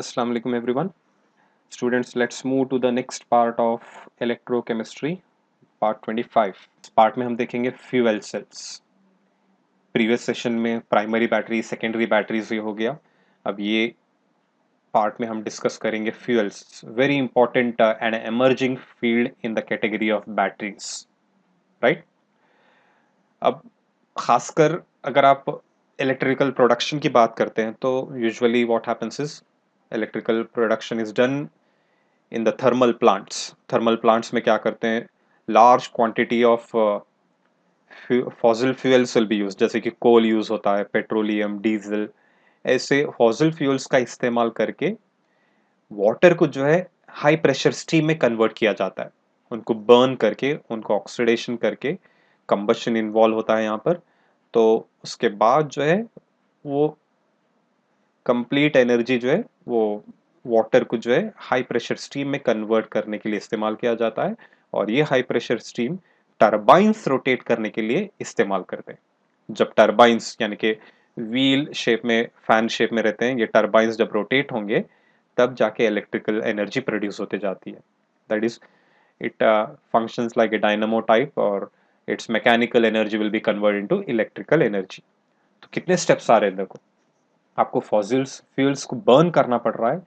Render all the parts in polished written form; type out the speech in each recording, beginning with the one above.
Assalamu alaikum everyone. Students, let's move to the next part of electrochemistry, part 25. इस part में हम देखेंगे fuel cells. Previous session में primary battery secondary batteries ये हो गया. अब ये पार्ट में हम डिस्कस करेंगे fuels, very important and emerging field in the category of batteries, right. अब खासकर अगर आप इलेक्ट्रिकल प्रोडक्शन की बात करते हैं तो usually what happens is electrical production is done in the thermal plants. Thermal plants में क्या करते हैं, large quantity of fossil fuels will be use, जैसे कि कोल यूज होता है, पेट्रोलियम, डीजल. ऐसे फॉसिल फ्यूल्स का इस्तेमाल करके वाटर को जो है हाई प्रेशर स्टीम में कन्वर्ट किया जाता है. उनको बर्न करके, उनको ऑक्सीडेशन करके, कंबशन इन्वॉल्व होता है यहाँ पर. तो उसके बाद जो है वो कंप्लीट एनर्जी जो है वो वाटर को जो है हाई प्रेशर स्टीम में कन्वर्ट करने के लिए इस्तेमाल किया जाता है. और ये high pressure steam turbines rotate करने के लिए इस्तेमाल करते हैं. जब टरबाइंस यानी कि व्हील शेप में, फैन शेप में रहते हैं, ये टरबाइंस जब रोटेट होंगे तब जाके इलेक्ट्रिकल एनर्जी प्रोड्यूस होते जाती है. That is it functions like a dynamo type, और its mechanical energy will be converted into electrical energy. तो कितने स्टेप्स आ रहे हैं देखो. आपको फॉसिल्स फ्यूल्स को बर्न करना पड़ रहा है,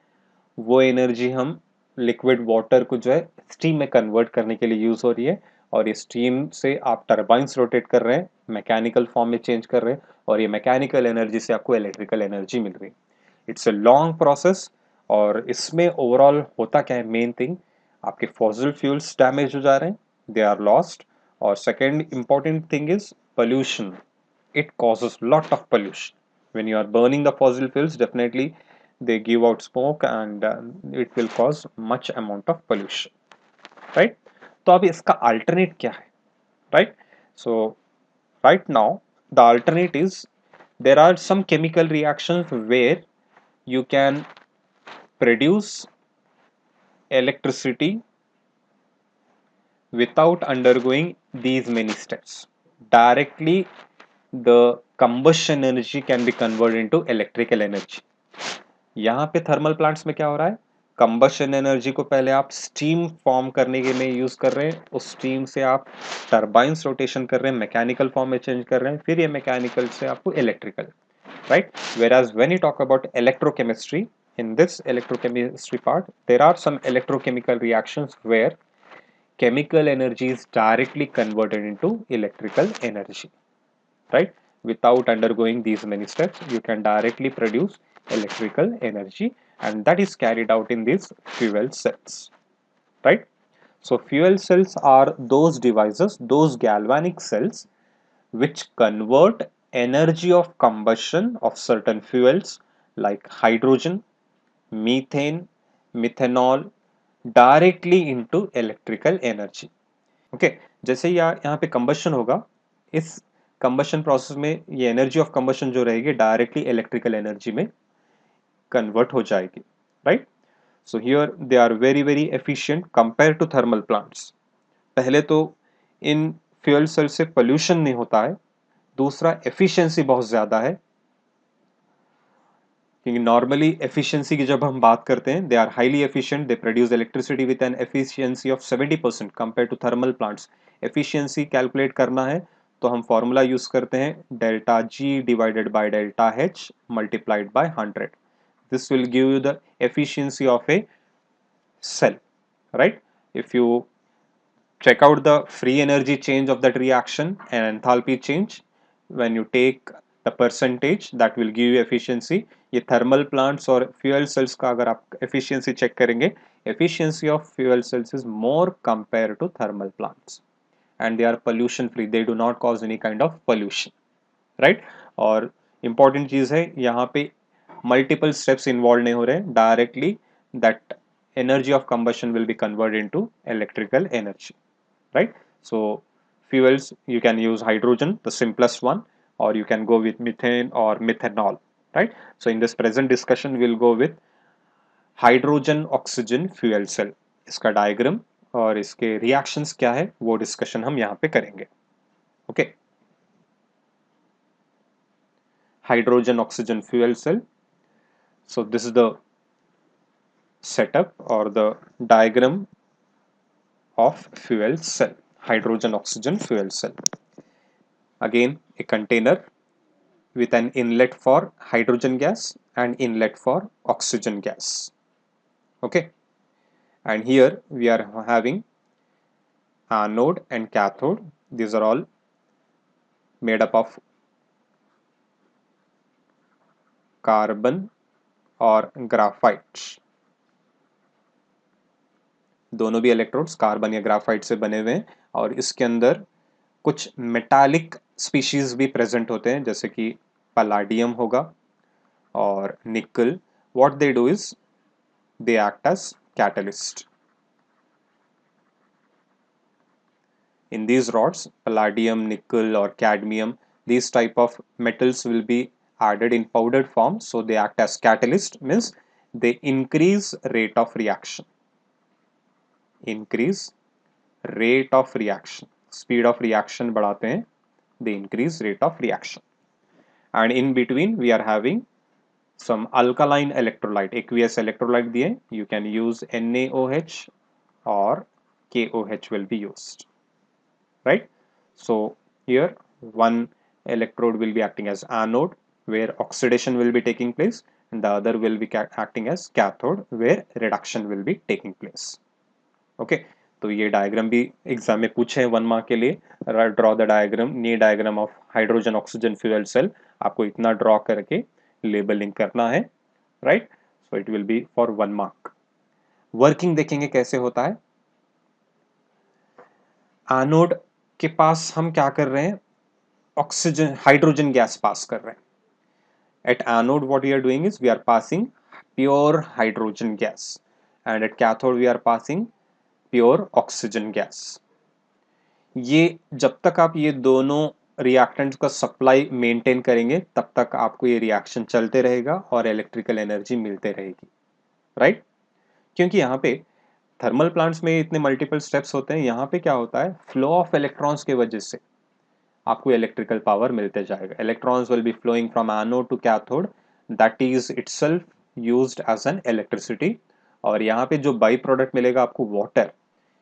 वो एनर्जी हम लिक्विड वाटर को जो है स्टीम में कन्वर्ट करने के लिए यूज हो रही है. और ये स्टीम से आप टरबाइंस रोटेट कर रहे हैं, मैकेनिकल फॉर्म में चेंज कर रहे हैं, और ये मैकेनिकल एनर्जी से आपको इलेक्ट्रिकल एनर्जी मिल रही है. It's a long process. और इसमें ओवरऑल होता क्या है, मेन थिंग, आपके फॉसिल फ्यूल्स डैमेज हो जा रहे हैं, दे आर लॉस्ट. और second important thing is pollution. it causes lot of pollution. When you are burning the fossil fuels, definitely they give out smoke, and it will cause much amount of pollution, right? तो अब इसका alternate क्या है, right? So right now the alternate is, there are some chemical reactions where you can produce electricity without undergoing these many steps. Directly the combustion energy can be converted into electrical energy. यहाँ पे thermal plants में क्या हो रहा है, combustion energy को पहले आप स्टीम फॉर्म करने के में यूज कर रहे हैं, उस स्टीम से आप टरबाइंस रोटेशन कर रहे हैं, मैकेनिकल फॉर्म में चेंज कर रहे हैं, फिर ये मैकेनिकल से आपको electrical, right? Whereas when you talk about electrochemistry, in this electrochemistry part, there are some electrochemical reactions where chemical energy is directly converted into electrical energy, right? Without undergoing these many steps, you can directly produce electrical energy, and that is carried out in these fuel cells, right? So fuel cells are those devices, those galvanic cells which convert energy of combustion of certain fuels like hydrogen, methane, methanol directly into electrical energy. Okay, जैसे यहाँ पे combustion होगा, इस combustion process में ये energy of combustion जो रहेगी directly electrical energy में कन्वर्ट हो जाएगी, right. So here they are very very efficient compare to thermal plants. पहले तो इन फ्यूल सेल से पोल्यूशन नहीं होता है, दूसरा एफिशिएंसी बहुत ज्यादा है, क्योंकि नॉर्मली एफिशिएंसी की जब हम बात करते हैं, they are highly efficient, they produce electricity with an efficiency of 70% compare to thermal plants. Efficiency calculate करना है तो हम फॉर्मूला यूज करते हैं delta G divided by delta H multiplied by 100. This will give you the efficiency of a cell, right? If you check out the free energy change of that reaction and enthalpy change, when you take the percentage, that will give you efficiency. ये thermal plants और fuel cells का अगर आप efficiency check करेंगे, efficiency of fuel cells is more compared to thermal plants, and they are pollution free, they do not cause any kind of pollution, right? और important चीज है यहाँ पे multiple steps involved नहीं हो रहे, directly that energy of combustion will be converted into electrical energy, right? So fuels, you can use hydrogen, the simplest one, or you can go with methane or methanol, right? So in this present discussion we'll go with hydrogen oxygen fuel cell. इसका diagram और इसके reactions क्या है वो discussion हम यहाँ पे करेंगे. Okay, hydrogen oxygen fuel cell. So this is the setup or the diagram of fuel cell, hydrogen oxygen fuel cell. Again, a container with an inlet for hydrogen gas and inlet for oxygen gas. Okay, and here we are having anode and cathode. These are all made up of carbon और graphite. दोनों भी electrodes carbon या graphite से बने हुए हैं और इसके अंदर कुछ मेटालिक स्पीशीज भी प्रेजेंट होते हैं जैसे कि पलाडियम होगा और nickel. What they do is they act as catalyst. In these rods, palladium, nickel or cadmium, these type of metals will be added in powdered form, so they act as catalyst, means they increase rate of reaction. Increase rate of reaction, speed of reaction बढ़ाते हैं, they increase rate of reaction. And in between we are having some alkaline electrolyte, aqueous electrolyte दिए, you can use NaOH or KOH will be used, right? So here one electrode will be acting as anode where oxidation will be taking place and the other will be acting as cathode where reduction will be taking place. Okay, तो ये diagram भी exam में पूछे हैं 1 mark के लिए. Draw the diagram, नी diagram of hydrogen oxygen fuel cell. आपको इतना ड्रॉ करके लेबलिंग करना है, right? So it will be for 1 mark. Working देखेंगे कैसे होता है. एनोड के पास हम क्या कर रहे हैं, ऑक्सीजन हाइड्रोजन गैस पास कर रहे हैं. At anode what we are doing is we are passing pure hydrogen gas and at cathode we are passing pure oxygen gas. ये जब तक आप ये दोनों रिएक्टेंट्स का सप्लाई मेंटेन करेंगे तब तक आपको ये रिएक्शन चलते रहेगा और इलेक्ट्रिकल एनर्जी मिलते रहेगी, राइट? क्योंकि यहाँ पे थर्मल प्लांट्स में इतने मल्टीपल स्टेप्स होते हैं, यहाँ पे क्या होता है, फ्लो ऑफ इलेक्ट्रॉन्स की वजह से आपको इलेक्ट्रिकल पावर मिलते जाएगा. Electrons will be flowing from anode to cathode, that is itself used as an electricity. और यहाँ पे जो बाई प्रोडक्ट मिलेगा आपको वाटर,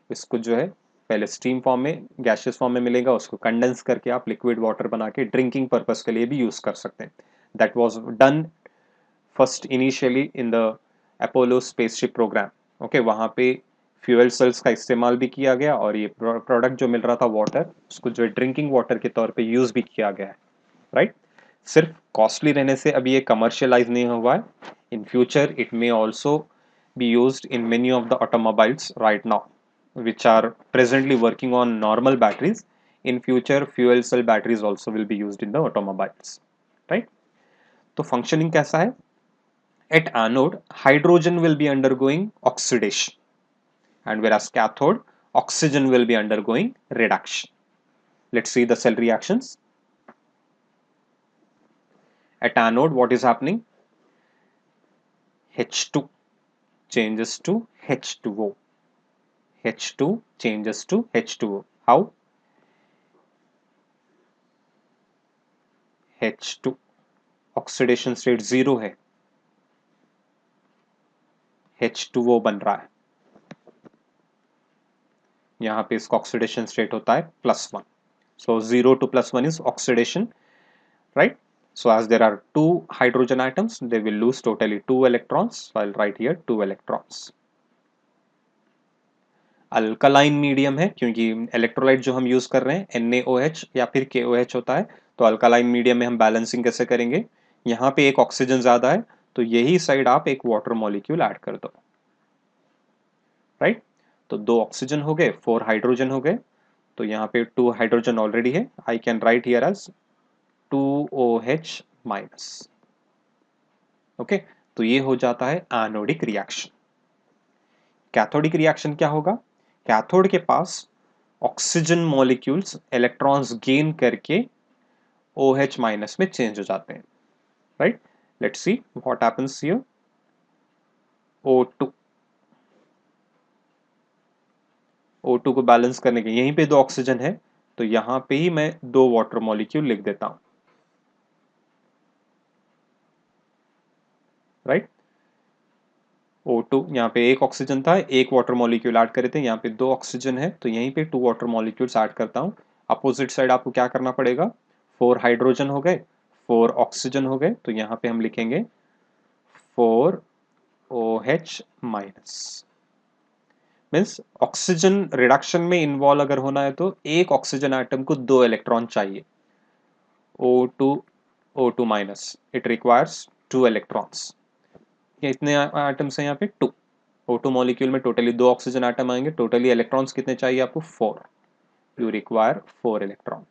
इसको जो है पहले स्टीम फॉर्म में, गैसियस फॉर्म में मिलेगा, उसको कंडेंस करके आप लिक्विड वाटर बना के ड्रिंकिंग पर्पस के लिए भी यूज कर सकते हैं. That was done first initially in the Apollo spaceship program. Okay, वहाँ पे फ्यूल सेल्स का इस्तेमाल भी किया गया और ये प्रोडक्ट जो मिल रहा था वाटर, उसको जो है ड्रिंकिंग वाटर के तौर पे यूज भी किया गया है, राइट? सिर्फ कॉस्टली रहने से अभी ये कमर्शियलाइज नहीं हुआ है. In future it may also be used in many of the automobiles right now which are presently working on normal batteries. In future fuel cell batteries also will be used in the automobiles, right? तो functioning कैसा है? At anode hydrogen will be undergoing oxidation and whereas cathode oxygen will be undergoing reduction. Let's see the cell reactions. At anode what is happening? H2 changes to H2O. H2 changes to H2O. How? H2 oxidation state 0 है, H2O बन रहा है. यहाँ पे इसका oxidation state होता है +1. So 0 to +1 is oxidation, right? So as there are 2 hydrogen atoms, they will lose totally 2 electrons. So I'll write here 2 electrons. Alkaline medium है क्योंकि इलेक्ट्रोलाइट जो हम यूज कर रहे हैं NaOH या फिर KOH होता है, तो अल्कलाइन मीडियम में हम बैलेंसिंग कैसे करेंगे, यहाँ पे एक ऑक्सीजन ज्यादा है तो यही साइड आप एक वाटर मॉलिक्यूल ऐड कर दो, राइट? तो 2 ऑक्सीजन हो गए, 4 हाइड्रोजन हो गए, तो यहाँ पे 2 हाइड्रोजन ऑलरेडी है. I can write here as 2OH minus. Okay, तो ये हो जाता है एनोडिक रिएक्शन. कैथोडिक रिएक्शन क्या होगा? कैथोड के पास ऑक्सीजन मॉलिक्यूल्स इलेक्ट्रॉन्स गेन करके OH माइनस में चेंज हो जाते हैं, right? Let's see what happens here. O2 O2 को बैलेंस करने के, यहीं पे 2 ऑक्सीजन है तो यहाँ पे ही मैं 2 वाटर मॉलिक्यूल लिख देता हूं, राइट? O2 यहाँ पे एक ऑक्सीजन था, एक वाटर मॉलिक्यूल ऐड करे थे, यहाँ पे 2 ऑक्सीजन है तो यहीं पे 2 वाटर मॉलिक्यूल्स ऐड करता हूँ। अपोजिट साइड आपको क्या करना पड़ेगा, 4 हाइड्रोजन हो गए, 4 ऑक्सीजन हो गए, तो यहाँ पे हम लिखेंगे 4OH minus. Means oxygen reduction में इन्वॉल्व अगर होना है तो एक ऑक्सीजन आइटम को 2 इलेक्ट्रॉन चाहिए, O2 minus, it requires 2 electrons. कितने आइटम्स हैं यहाँ पे, 2। O2 मॉलिक्यूल में टोटली 2 ऑक्सीजन आइटम आएंगे, टोटली इलेक्ट्रॉन्स कितने चाहिए आपको, 4। You require 4 electron.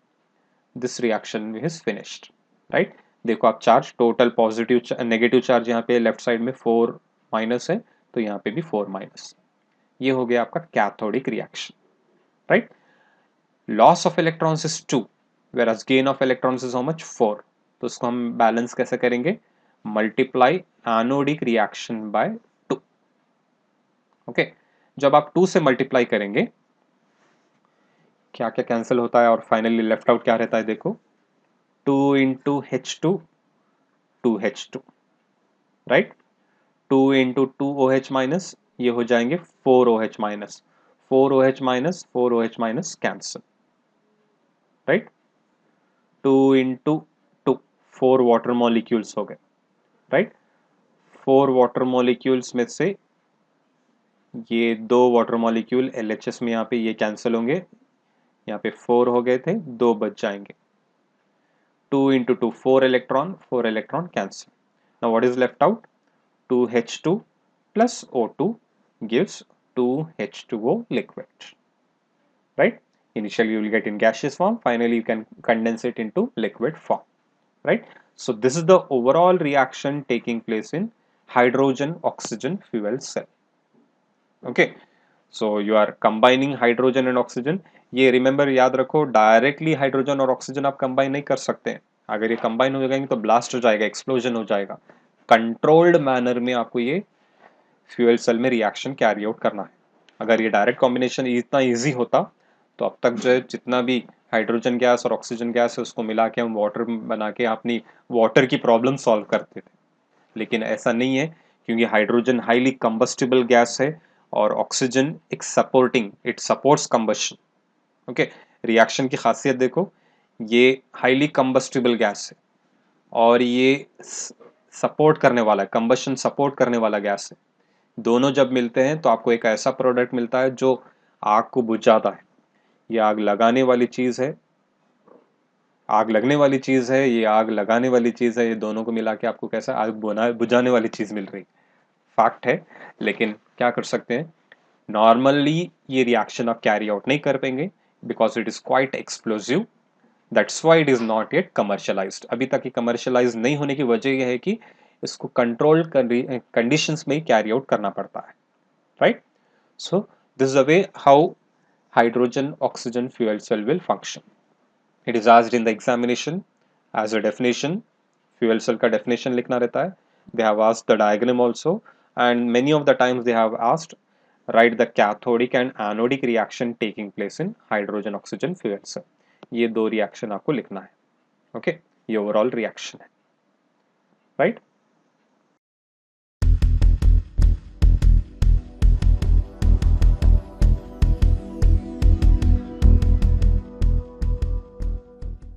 This reaction is finished, right. देखो आप charge, total positive negative charge यहाँ पे लेफ्ट साइड में 4 माइनस है, तो यहाँ पे भी 4 माइनस। ये हो गया आपका cathodic reaction, right. Loss of electrons is 2 whereas gain of electrons is how much, 4। तो इसको हम बैलेंस कैसे करेंगे, multiply anodic reaction by 2। Okay, जब आप 2 से मल्टीप्लाई करेंगे क्या क्या कैंसिल होता है और फाइनली लेफ्ट आउट क्या रहता है, देखो 2 into H2 2H2, right. 2 into 2OH minus, ये हो जाएंगे 4OH minus, 4OH minus 4OH minus cancel, right. 2 into 2, 4 water molecules हो गए, राइट। 4 वाटर मॉलिक्यूल्स में से ये 2 वाटर मॉलिक्यूल LHS में यहाँ पे ये कैंसिल होंगे, यहाँ पे 4 हो गए थे, 2 बच जाएंगे। 2 into 2, 4 electron, 4 electron cancel. Now what is left out, 2H2 plus O2 gives 2H2O liquid, right? Initially you will get in gaseous form, finally you can condense it into liquid form, right? So this is the overall reaction taking place in hydrogen oxygen fuel cell. Okay, so you are combining hydrogen and oxygen. ये remember याद रखो, directly hydrogen और oxygen आप combine नहीं कर सकते हैं। अगर ये कंबाइन हो जाएंगे तो ब्लास्ट हो जाएगा, एक्सप्लोजन हो जाएगा। कंट्रोल्ड मैनर में आपको ये फ्यूल सेल में रिएक्शन कैरी आउट करना है। अगर ये डायरेक्ट कॉम्बिनेशन इतना इजी होता तो अब तक जो है जितना भी हाइड्रोजन गैस और ऑक्सीजन गैस है उसको मिला के हम वाटर बना के अपनी वाटर की प्रॉब्लम सॉल्व करते थे, लेकिन ऐसा नहीं है क्योंकि हाइड्रोजन हाईली कंबस्टिबल गैस है और ऑक्सीजन एक supporting, it supports combustion. Okay, reaction की खासियत देखो, ये हाईली कंबस्टिबल गैस है और ये सपोर्ट करने वाला है, कंबशन सपोर्ट करने वाला गैस है। दोनों जब मिलते हैं तो आपको एक ऐसा प्रोडक्ट मिलता है जो आग को बुझाता है। ये आग लगाने वाली चीज है, आग लगने वाली चीज है, ये आग लगाने वाली चीज है, ये दोनों को मिला के आपको कैसा आग बुझाने वाली चीज मिल रही। फैक्ट है, लेकिन क्या कर सकते हैं, नॉर्मली ये रिएक्शन आप कैरी आउट नहीं कर पाएंगे because it is quite explosive. That's why it is not yet commercialised. अभी तक ये कमर्शियलाइज नहीं होने की वजह यह है कि इसको कंट्रोल्ड कंडीशंस में ही कैरी आउट करना पड़ता है, right. So this is the way how hydrogen oxygen fuel cell will function. It is asked in the examination as a definition. Fuel cell का definition लिखना रहता है. They have asked the diagram also, and many of the times they have asked write the cathodic and anodic reaction taking place in hydrogen oxygen fuel cell. ये दो reaction आपको लिखना है. Okay, ये overall reaction है, right?